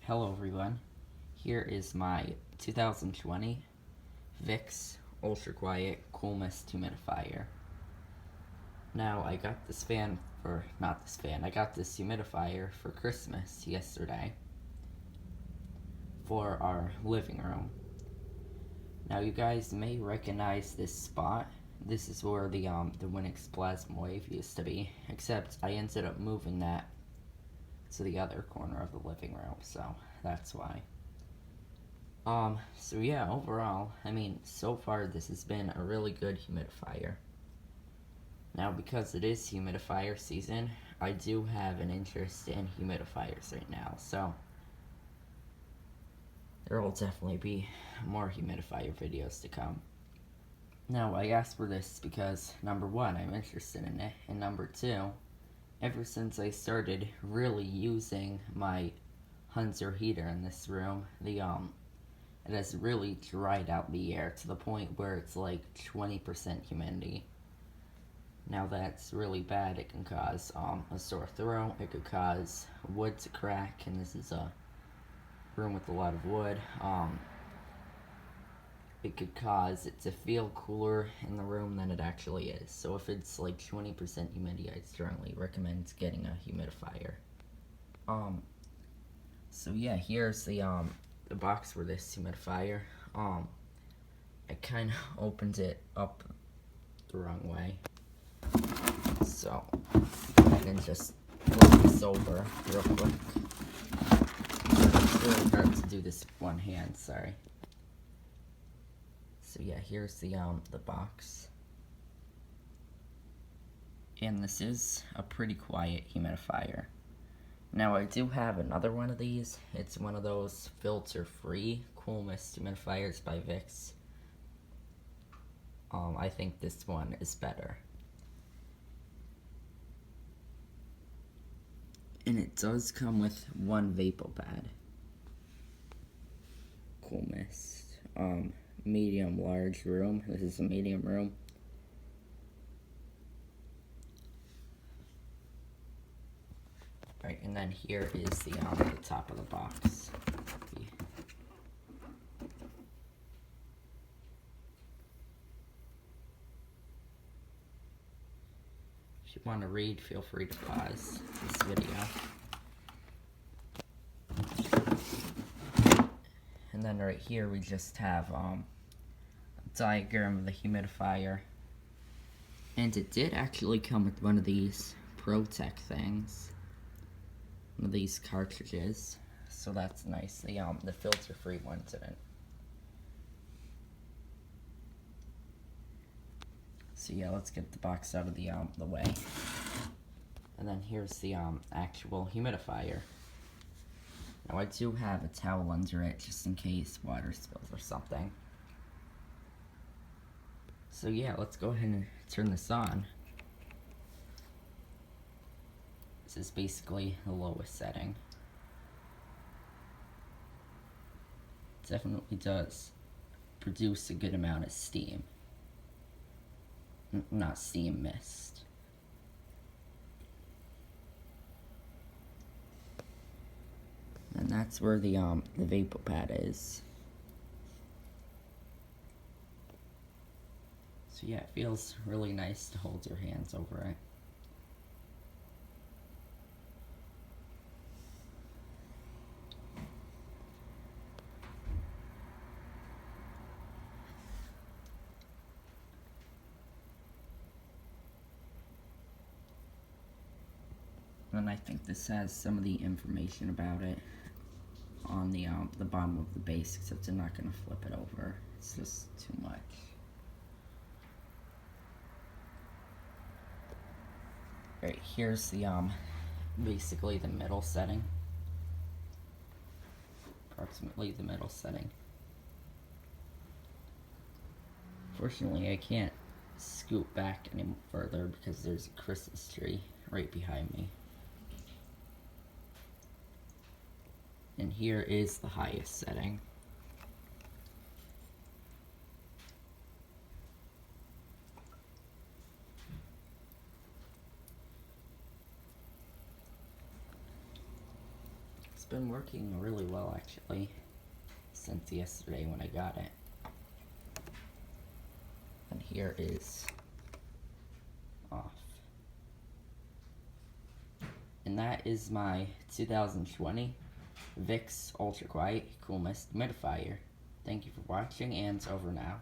Hello everyone, here is my 2020 Vicks Ultra Quiet Cool Mist Humidifier. Now I got this humidifier for Christmas yesterday for our living room. Now you guys may recognize this spot. This is where the Winix Plasma Wave used to be, except I ended up moving that to the other corner of the living room, so that's why. So yeah, overall, so far this has been a really good humidifier. Now, because it is humidifier season, I do have an interest in humidifiers right now, so there will definitely be more humidifier videos to come. Now, I asked for this because, number one, I'm interested in it, and number two, ever since I started really using my Hunter heater in this room, it has really dried out the air to the point where it's like 20% humidity. Now that's really bad. It can cause a sore throat, it could cause wood to crack, and this is a room with a lot of wood. It could cause it to feel cooler in the room than it actually is. So if it's like 20% humidity, I'd strongly recommend getting a humidifier. So yeah, here's the box for this humidifier. I kind of opened it up the wrong way, so I can just flip this over real quick. It's really hard to do this with one hand, sorry. So yeah, here's the box. And this is a pretty quiet humidifier. Now I do have another one of these. It's one of those filter-free Cool Mist humidifiers by Vicks. I think this one is better. And it does come with one vapor pad. Cool Mist. Medium large room. This is a medium room. Right, and then here is the top of the box. If you want to read, feel free to pause this video. And then right here we just have a diagram of the humidifier. And it did actually come with one of these ProTech things. One of these cartridges. So that's nice. The filter-free one didn't. So yeah, let's get the box out of the way. And then here's the actual humidifier. Now I do have a towel under it just in case water spills or something. So yeah, let's go ahead and turn this on. This is basically the lowest setting. It definitely does produce a good amount of steam. Not steam, mist. And that's where the vapor pad is. So yeah, it feels really nice to hold your hands over it. And I think this has some of the information about it on the bottom of the base, except I'm not going to flip it over. It's just too much. Right, here's the basically the middle setting. Approximately the middle setting. Fortunately, I can't scoot back any further because there's a Christmas tree right behind me. And here is the highest setting. been working really well actually since yesterday when I got it. And here is off. And that is my 2020 Vicks Ultra Quiet Cool Mist Humidifier. Thank you for watching, and it's over now.